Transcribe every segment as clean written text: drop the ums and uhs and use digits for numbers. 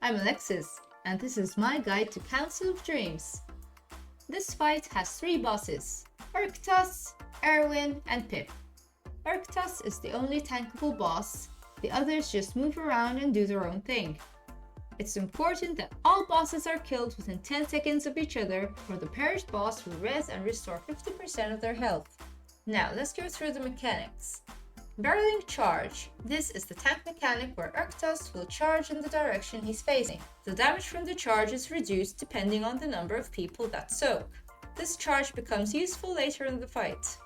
I'm Alexis, and this is my guide to Council of Dreams. This fight has 3 bosses, Arctos, Erwin, and Pip. Arctos is the only tankable boss, the others just move around and do their own thing. It's important that all bosses are killed within 10 seconds of each other, or the perished boss will res and restore 50% of their health. Now let's go through the mechanics. Barreling charge. This is the tank mechanic where Arctos will charge in the direction he's facing. The damage from the charge is reduced depending on the number of people that soak. This charge becomes useful later in the fight.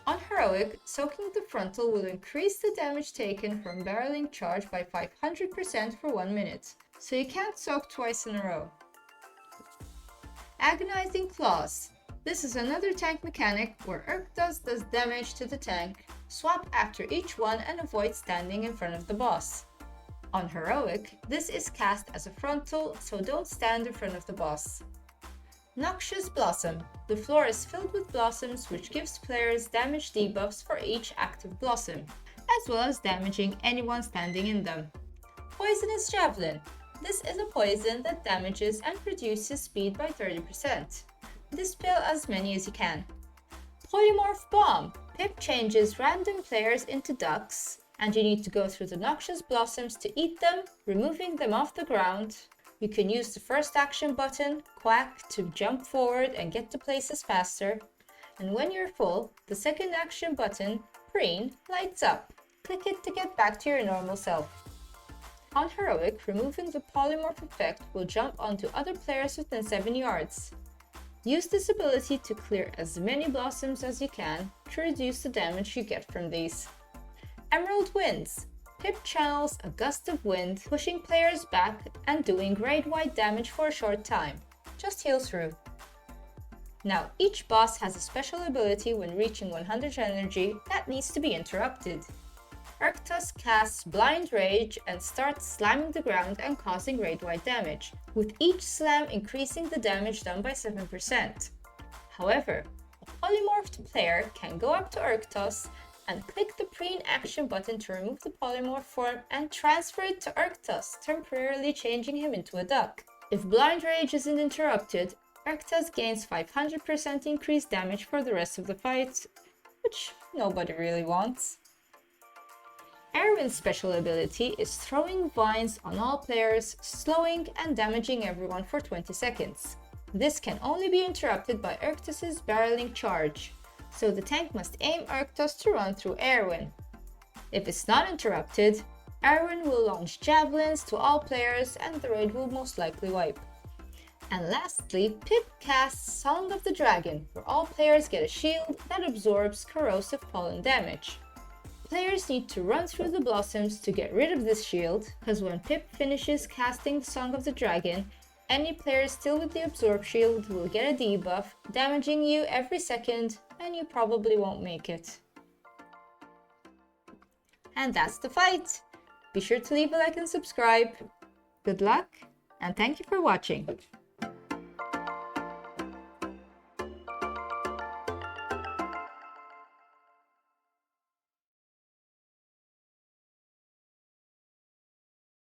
On Heroic, soaking the frontal will increase the damage taken from barreling charge by 500% for 1 minute, so you can't soak twice in a row. Agonizing Claws. This is another tank mechanic where Arctos does damage to the tank, swap after each one and avoid standing in front of the boss. On Heroic, this is cast as a frontal, so don't stand in front of the boss. Noxious Blossom. The floor is filled with blossoms which gives players damage debuffs for each active blossom, as well as damaging anyone standing in them. Poisonous Javelin. This is a poison that damages and reduces speed by 30%. Dispel as many as you can. Polymorph Bomb. Pip changes random players into ducks, and you need to go through the noxious blossoms to eat them, removing them off the ground. You can use the first action button, Quack, to jump forward and get to places faster. And when you're full, the second action button, Preen, lights up. Click it to get back to your normal self. On Heroic, removing the polymorph effect will jump onto other players within 7 yards. Use this ability to clear as many blossoms as you can to reduce the damage you get from these. Emerald Winds. Pip channels a gust of wind, pushing players back and doing grade-wide damage for a short time. Just heal through. Now, each boss has a special ability when reaching 100 energy that needs to be interrupted. Arctos casts Blind Rage and starts slamming the ground and causing grade-wide damage, with each slam increasing the damage done by 7%. However, a polymorphed player can go up to Arctos and click the Preen action button to remove the polymorph form and transfer it to Arctos, temporarily changing him into a duck. If Blind Rage isn't interrupted, Arctos gains 500% increased damage for the rest of the fight, which nobody really wants. Erwin's special ability is throwing vines on all players, slowing and damaging everyone for 20 seconds. This can only be interrupted by Arctos' barreling charge, so the tank must aim Arctos to run through Erwin. If it's not interrupted, Erwin will launch javelins to all players and the raid will most likely wipe. And lastly, Pip casts Song of the Dragon, where all players get a shield that absorbs corrosive pollen damage. Players need to run through the blossoms to get rid of this shield, because when Pip finishes casting the Song of the Dragon, any player still with the absorb shield will get a debuff, damaging you every second, and you probably won't make it. And that's the fight! Be sure to leave a like and subscribe. Good luck, and thank you for watching!